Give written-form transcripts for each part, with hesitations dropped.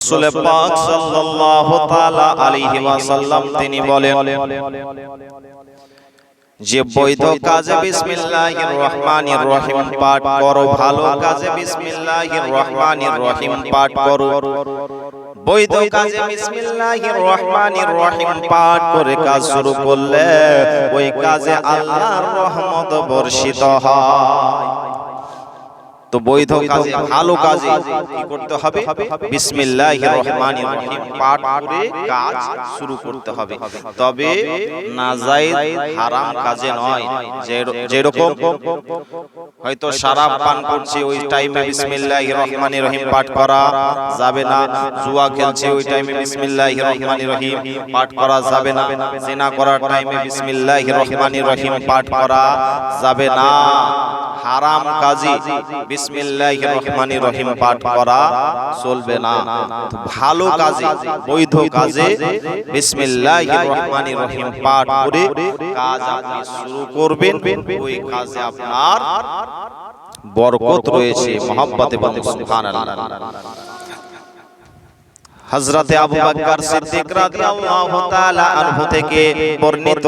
রাসূল পাক সাল্লাল্লাহু তাআলা আলাইহি ওয়াসাল্লাম তিনি বলেন যে বৈধ কাজে বিসমিল্লাহির রহমানির রহিম পাঠ করো, ভালো কাজে বিসমিল্লাহির রহমানির রহিম পাঠ করো। বৈধ কাজে বিসমিল্লাহির রহমানির রহিম পাঠ করে কাজ শুরু করলে ওই কাজে আল্লাহর রহমত বর্ষিত হয়। তো বৈধ কাজে, ভালো কাজে কি করতে হবে? বিসমিল্লাহির রহমানির রহিম পাঠ করে কাজ শুরু করতে হবে। তবে নাজায়েজ হারাম কাজে নয়। যেরকম হয়তো শরাব পান করছে ওই টাইমে বিসমিল্লাহির রহমানির রহিম পাঠ করা যাবে না, জুয়া খেলছে ওই টাইমে বিসমিল্লাহির রহমানির রহিম পাঠ করা যাবে না, জিনা করার টাইমে বিসমিল্লাহির রহমানির রহিম পাঠ করা যাবে না। হারাম কাজে বিসমিল্লাহির রহমানির রহিম পাঠ করা চলবে না। ভালো কাজে, বৈধ কাজে বিসমিল্লাহির রহমানির রহিম পাঠ করে কাজ আপনি শুরু করবেন, ওই কাজে আপনার বরকত রয়েছে। মহব্বতে বলুন সুবহানাল্লাহ। হযরতে আবু বকর সিদ্দিক রাদিয়াল্লাহু তাআলা আনহু থেকে বর্ণিত,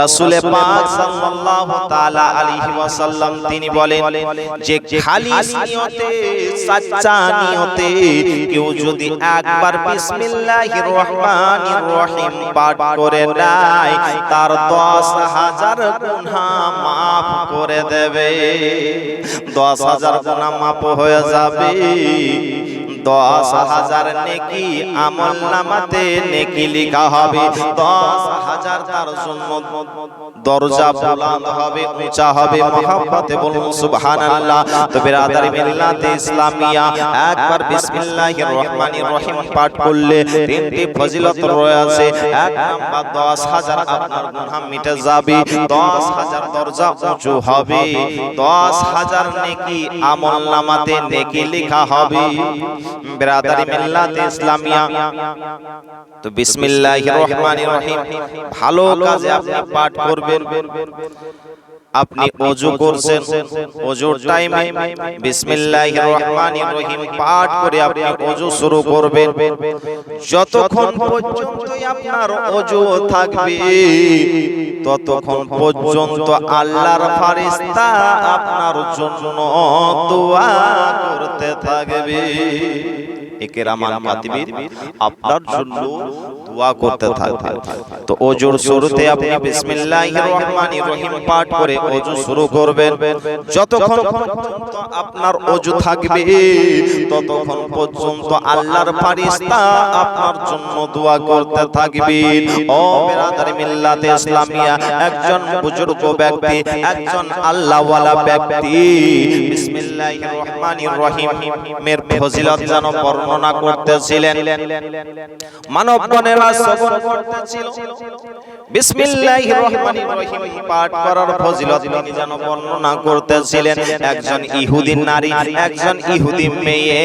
রাসূল পাক সাল্লাল্লাহু তাআলা আলাইহি ওয়াসাল্লাম তিনি বলেন যে খালিস নিয়তে, সাচ্চা নিয়তে কেউ যদি একবার বিসমিল্লাহির রহমানির রহিম পাঠ করে নেয়, তার 10,000 গুনাহ maaf করে দেবে। 10,000 গুনাহ maaf হয়ে যাবে। 10,000 নেকি আমলনামাতে নেকি লেখা হবে। 10,000 তার জন্য দরজা বুলন্দ হবে, উঁচা হবে। মহব্বতে বলুন সুবহানাল্লাহ। তো বিরাদারি মিল্লাতে ইসলামিয়া, একবার বিসমিল্লাহির রহমানির রহিম পাঠ করলে তিনটি ফজিলত রয়েছে। এক নাম্বার 10,000 আপনার গুনাহ মিটে যাবে, 10,000 দরজা উঁচু হবে, 10,000 নেকি আমলনামাতে নেকি লেখা হবে। বিরাদারি মিল্লাতে ইসলামিয়া, তো বিসমিল্লাহির রহমানির রহিম ভালো কাজে আপনি পাঠ করবেন। আপনি ওযু করছেন, ওযুর টাইমে বিসমিল্লাহির রহমানির রহিম পাঠ করে আপনি ওযু শুরু করবেন। যতক্ষণ পর্যন্ত আপনার ওযু থাকবে ততক্ষণ পর্যন্ত আল্লাহর ফেরেশতা আপনার জন্য দোয়া করতে থাকবে। ইকরামান কাতিবিন আপনার জন্য দোয়া করতে থাকবে। তো ওযুর শুরুতে আপনি বিসমিল্লাহির রহমানির রহিম পাঠ করে ওযু শুরু করবেন। যতক্ষণ পর্যন্ত আপনার ওযু থাকবে ততক্ষণ পর্যন্ত আল্লাহর ফেরেশতা আপনার জন্য দোয়া করতে থাকবেন। ও বিরাদারি মিল্লাতে ইসলামিয়া, একজন বুজুর্গ ব্যক্তি, একজন আল্লাহওয়ালা ব্যক্তি বিসমিল্লাহির রহমানির রহিমের ফজিলত যেন বর্ণনা করতেছিলেন। মানবগণেরা শ্রবণ করতেছিল। বিসমিল্লাহির রহমানির রহিম পাঠ করার ফজিলত তিনি যেন বর্ণনা করতেছিলেন। একজন ইহুদি নারী, একজন ইহুদি মেয়ে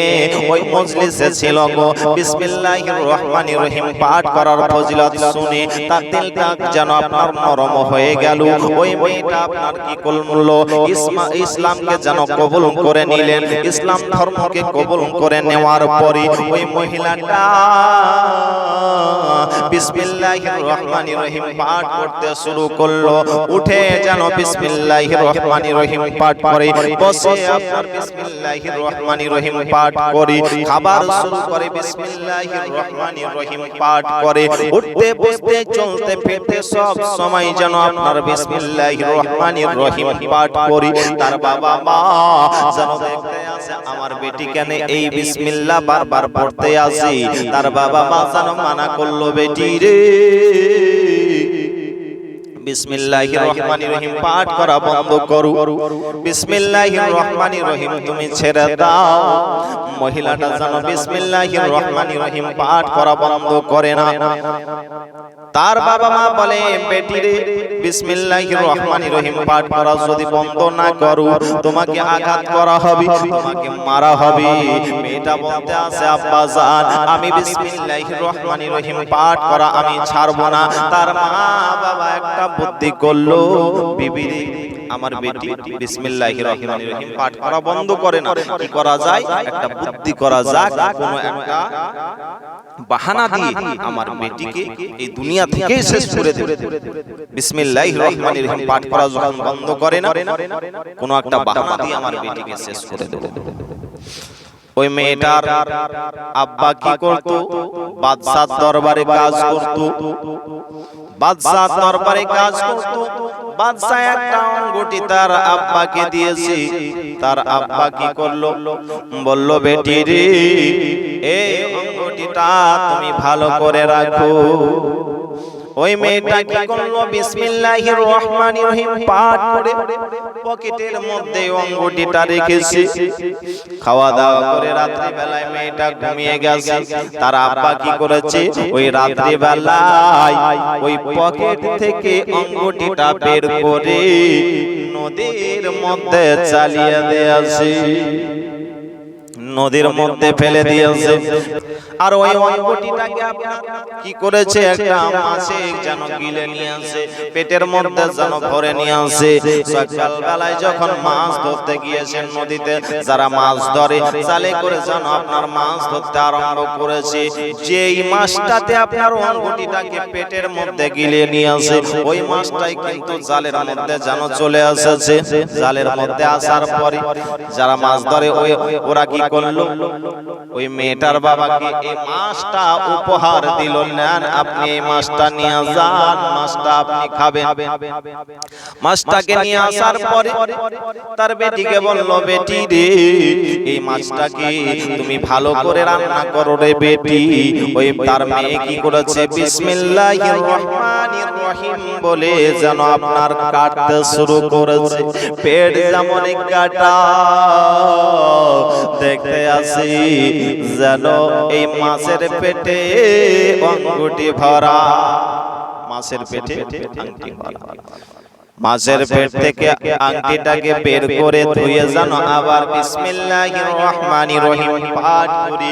ওই মজলিসে ছিল গো। বিসমিল্লাহির রহমানির রহিম পাঠ করার ফজিলত শুনে তার দিলটা যেন আপনার নরম হয়ে গেল। ওই মেয়েটা আপনার কি করল? ইসলামকে যেন কবুল করে নিলেন। ইসলাম ধর্মকে কবুল করে নেওয়ার পরে ওই মহিলাটা বিসমিল্লাহির রহমানির রহিম পাঠ করতে শুরু করলো। উঠে যেন বিসমিল্লাহির রহমানির রহিম পাঠ করে, বসে আপনার বিসমিল্লাহির রহমানির রহিম পাঠ করে, খাবার শুরু করে বিসমিল্লাহির রহমানির রহিম পাঠ করে, উঠতে বসতে চলতে ফিরতে সব সময় যেন আপনার বিসমিল্লাহির রহমানির রহিম পাঠ করে। তার বাবা মা যেন দেখতে আসে আমার বেটি কেন এই বিসমিল্লাহ বারবার পড়তে আসে। তার বাবা মা যেন মানা করলো, বেটি রে বিসমিল্লাহির রহমানির রহিম পাঠ করা বন্ধ করো, বিসমিল্লাহির রহমানির রহিম তুমি ছেড়ে দাও। মহিলাটা যেন বিসমিল্লাহির রহমানির রহিম পাঠ করা বন্ধ করে না। তার বাবা মা বলে, বেটি রে বিসমিল্লাহির রহমানির রহিম পাঠ করা যদি বন্ধ না করো তোমাকে আঘাত করা হবে, তোমাকে মারা হবে। মেয়েটা বলতে আছে, আব্বা জান আমি বিসমিল্লাহির রহমানির রহিম পাঠ করা আমি ছাড়বো না। তার মা বাবা একটা বুদ্ধি করলো, বিবি আমার বেটি বিসমিল্লাহির রহমানির রহিম পাঠ করা বন্ধ করে না, কি করা যায়, একটা বুদ্ধি করা যাক, কোনো একটা বাহানা দিয়ে আমার বেটিকে এই দুনিয়া থেকে শেষ করে দেব। বিসমিল্লাহির রহমানির রহিম পাঠ করা যখন বন্ধ করে না, কোনো একটা বাহানা দিয়ে আমার বেটিকে শেষ করে দেব। ওই মেয়েটার আব্বা কি করত? বাদশার দরবারে কাজ করত। বাদশার দরবারে কাজ করত। বাদশা একটা অঙ্গটি তার আব্বাকে দিয়েছে। তার আব্বা কি করলো? বলল, বেটি রে, এই অঙ্গটিটা তুমি ভালো করে রাখো। ওই মেয়েটা কি করলো? বিসমিল্লাহির রহমানির রহিম পাঠ করে পকেটের মধ্যে অঙ্গটিটা রেখেছে। খাওয়া দাওয়া করে রাত্রি বেলায় মেয়েটা ঘুমিয়ে গেছে। তার আব্বা কি করেছে? ওই রাত্রি বেলায় ওই পকেট থেকে অঙ্গটিটা বের করে নদীর মধ্যে চালিয়ে দিয়েছে, নদীর মধ্যে ফেলে দিয়েছে। আর ওই অঙ্গটিটাকে কি করেছে? একটা মাছে যেন গিলে নিয়ে আসে, পেটের মধ্যে যেন ভরে নিয়ে আসে। সকালবেলায় যখন মাছ ধরতে গিয়েছেন নদীতে, যারা মাছ ধরে জালে করে যেন আপনার মাছ ধরতে আরম্ভ করেছে, যেই মাছটাতে আপনার অঙ্গটিটাকে পেটের মধ্যে গিলে নিয়ে আসে, ওই মাছটাই কিন্তু জালের মধ্যে যেন চলে এসেছে। জালের মধ্যে আসার পরে যারা মাছ ধরে ওরা কি করলো? ওই মেয়েটার বাবাকে এই মাছটা উপহার দিল, নেন আপনি এই মাছটা নিয়ে যান, মাছটা আপনি খাবেন। মাছটাকে নিয়ে আসার পরে তার বেটিকে বলল, বেটি রে, এই মাছটাকে তুমি ভালো করে রান্না করো রে বেটি। ওই তার মেয়ে কি করেছে? বিসমিল্লাহির রহমানির রহিম বলে যেন আপনার কাটতে শুরু করেছে। পেট যেমন কাটা, দেখতে আসি যেন এই মাছের পেটে অঙ্গটি ভরা, মাছের পেটে আংটি ভরা। মাছের পেট থেকে আংটিটাকে বের করে ধুয়ে যেন আবার বিসমিল্লাহির রহমানির রহিম পাঠ করে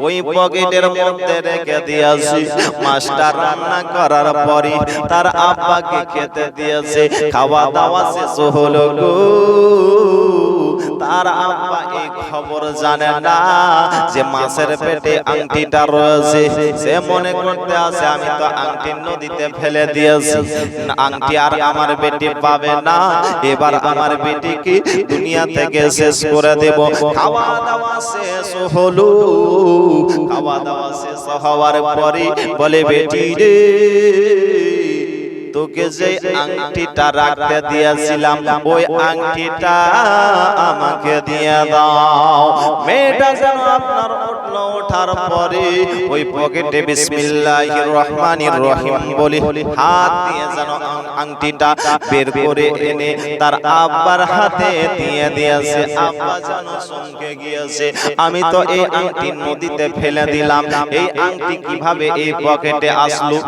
ওই পকেটের মধ্যে রেখে দিয়েছে। মাছটা রান্না করার পরে তার আব্বাকে খেতে দিয়েছে। খাওয়া দাওয়া শেষ হলো গো, তার আব্বা এই খবর জানে না যে মাছের পেটে আংটিটা রয়েছে। সে মনে করতে আছে আমি তো আংটি নদীতে ফেলে দিয়েছি, আংটি আর আমার বেটি পাবে না, এবার আমার বেটিকে দুনিয়া থেকে শেষ করে দেব। খাওয়া দাওয়া শেষ হলো। খাওয়া দাওয়া শেষ হওয়ার পরে বলে, বেটি রে, তোকে যে আংটিটা রাখতে দিয়েছিলাম ওই আংটিটা আমাকে দিয়ে দাও। মেয়েটা যেন আপনার উঠলো, ওঠার পরে ওই পকেটে বিসমিল্লাহির রহমানির রহিম বলে হাত দিয়ে যেন আংটিটা বের করে এনে তার আব্বার হাতে দিয়ে দিয়েছে। আব্বা যেন চমকে গিয়েছে, আমি তো এই আংটি নদীতে ফেলে দিলাম, এই আংটি কিভাবে এই পকেটে আসলো?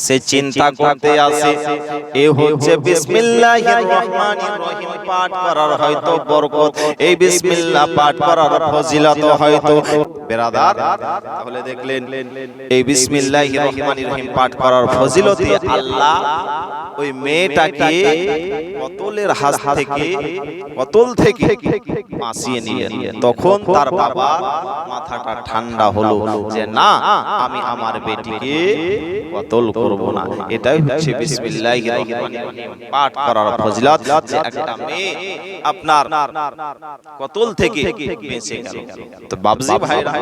সে চিন্তা করতে আসে, এ হচ্ছে বিসমিল্লাহির রহমানির রহিম পাঠ করার হয়তো বরকত, এই বিসমিল্লাহ পাঠ করার ফজিলত হয়তো। বেরাদার, তাহলে দেখলেন এই বিসমিল্লাহির রহমানির রহিম পাঠ করার ফজিলতে আল্লাহ ওই মেয়েটাকে কতলের হাত থেকে, কতল থেকে বাঁচিয়ে নিলেন। তখন তার বাবা মাথাটা ঠান্ডা হলো যে না, আমি আমার বেটিকে কতল করব না। এটাই হচ্ছে বিসমিল্লাহির রহমানির রহিম পাঠ করার ফজিলত, যে একটা মেয়ে আপনার কতল থেকে বেঁচে গেল। তো বাবজি ভাইরা,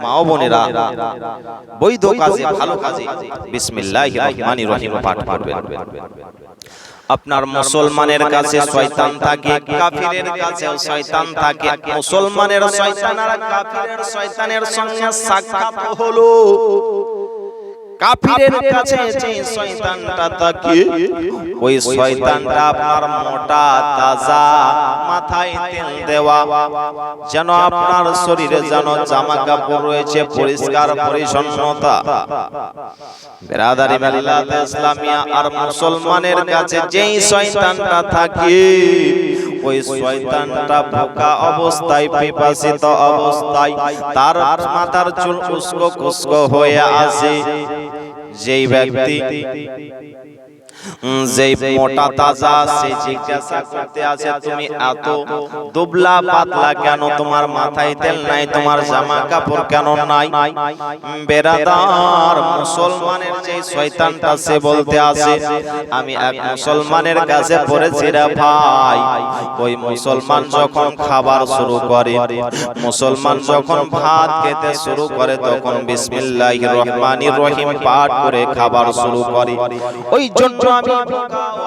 মা ও বোনেরা, বৈধ কাজে, ভালো কাজে বিসমিল্লাহির রহমানির রহিম পাঠ করবেন। আপনার মুসলমানের কাছে শয়তান থাকে, কাফিরের কাছেও শয়তান থাকে। মুসলমানের শয়তান আর কাফিরের শয়তানের সঙ্গে সাক্ষাৎ হলো। কাফিরের কাছে যে শয়তানটা থাকে, ওই শয়তানটা আপনার মোটা তাজা, মাথায় তেল দেওয়া, যেন আপনার শরীরে যেন জামা কাপড় রয়েছে, পরিষ্কার পরিচ্ছন্নতা। বেরাদারি মিল্লাত ইসলামিয়া আর মুসলমানের কাছে যেই শয়তানটা থাকে, ওই শয়তানটা বোকা অবস্থায়, পিপাসিত অবস্থায়, তার মাথার চুল উস্কো খুস্কো হয়ে আসে। যেই ব্যক্তি যেই মোটা তাজা সে জিজ্ঞাসা করতে আছে তুমি এত দুবলা পাতলা কেন, তোমার মাথায় তেল নাই, তোমার জামা কাপড় কেন নাই? বেরাদার মুসলমানের যে শয়তানটা সে বলতে আছে আমি এক মুসলমানের কাছে পড়েছি রে ভাই, ওই মুসলমান যখন খাবার শুরু করে, মুসলমান যখন ভাত খেতে শুরু করে তখন বিসমিল্লাহির রহমানির রহিম পাঠ করে খাবার শুরু করে। ওই জন্য আমি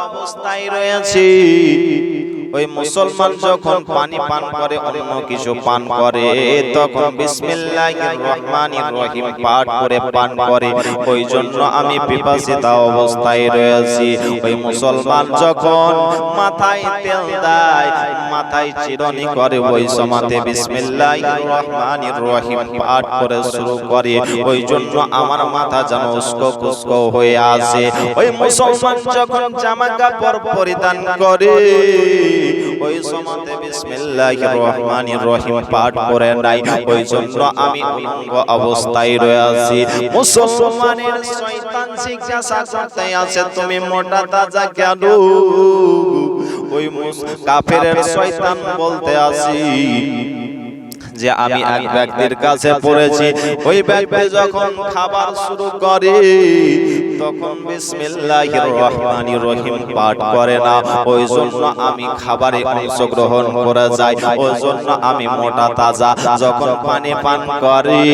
অবস্থায় রয়েছি, ওই মুসলমান যখন পানি পান করে অন্য কিছু পান করে তখন বিসমিল্লাহির রহমানির রহিম পাঠ করে পান করে। ওই জন্য আমি পিপাসিত অবস্থায় রয়েছি। ওই মুসলমান যখন মাথায় তেল দেয়, মাথায় চিরনি করে, ওই সময়তে বিসমিল্লাহির রহমানির রহিম পাঠ করে শুরু করে। ওই জন্য আমার মাথা যেন উস্কো খুস্কো হয়ে আসে। ওই মুসলমান যখন জামা কাপড় পরিধান করে ওই সময়তে বিসমিল্লাহির রহমানির রহিম পাঠ করে নাই। ওই জন্য আমি উলঙ্গ অবস্থায় রয়েছি। মুসলমানের শয়তান জিজ্ঞাসা করতে আছে তুমি মোটা তাজা কেন? ওই কাফেরের শয়তান বলতে আসি যে আমি এক ব্যক্তির কাছে পড়েছি, ওই ব্যক্তি যখন খাবার শুরু করে তখন বিসমিল্লাহির রহমানির রহিম পাঠ করে না। ওই জন্য আমি খাবারে অংশগ্রহণ করে যাই। ওই জন্য আমি মোটা তাজা যখন পানি পান করি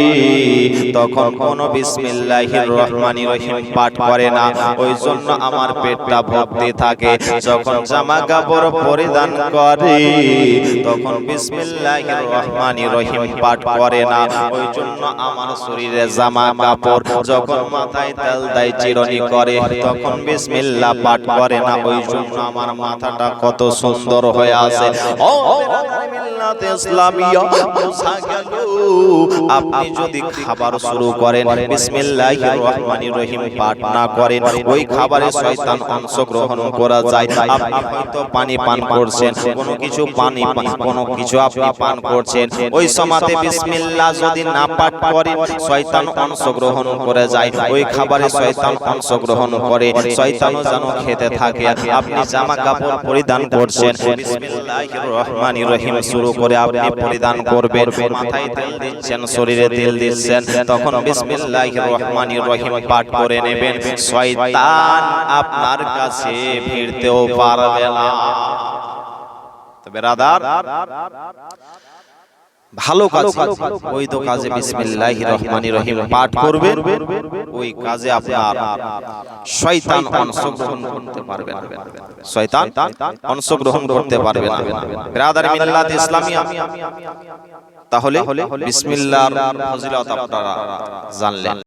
তখন কোন বিসমিল্লাহির রহমানির রহিম পাঠ করে না। ওই জন্য আমার পেটটা ভর্তি থাকে। যখন জামা কাপড় পরিধান করি তখন বিসমিল্লাহির রহমানির রহিম পাঠ করে না। ওই জন্য আমার শরীরে জামা কাপড় যখন মাথায় তেল দেয় চিরনি করে তখন বিসমিল্লাহ পাঠ করে না। ওই জন্য আমার মাথাটা কত সুন্দর হয়ে আছে। ও মিল্লাতে ইসলামিয়া, বোঝা গেল আপনি যদি খাবার শুরু করেন বিসমিল্লাহির রহমানির রহিম পাঠ না করেন ওই খাবারে শয়তান অংশগ্রহণ করা যায়। আপনি হয়তো পানি পান করছেন, কোনো কিছু আপনি পান করছেন, ওই সময়তে বিসমিল্লাহ যদি না পাঠ করেন শয়তান অংশগ্রহণ করে যায়। ওই খাবারে শয়তান অংশগ্রহণ করে, শয়তানও যেন খেতে থাকে। আপনি জামা কাপড় পরিধান করছেন, বিসমিল্লাহির রহমানির রহিম শুরু করে আপনি পরিধান করবেন, মাথায় তেল দিচ্ছেন, শরীরে তেল দিচ্ছেন, তখন বিসমিল্লাহির রহমানির রহিম পাঠ করে নেবেন। শয়তান আপনার কাছে ভিড়তেও পারবে না। তো বেরাদার, ভালো কাজ ওই তো কাজে বিসমিল্লাহির রহমানির রহিম পাঠ করবেন, ওই কাজে আপনার শয়তান অংশগ্রহণ করতে পারবে না। শয়তান অংশগ্রহণ করতে পারবে না। ব্রাদার মিল্লাত ইসলামিয়া, তাহলে বিসমিল্লাহর ফজিলত আপনারা জানলেন।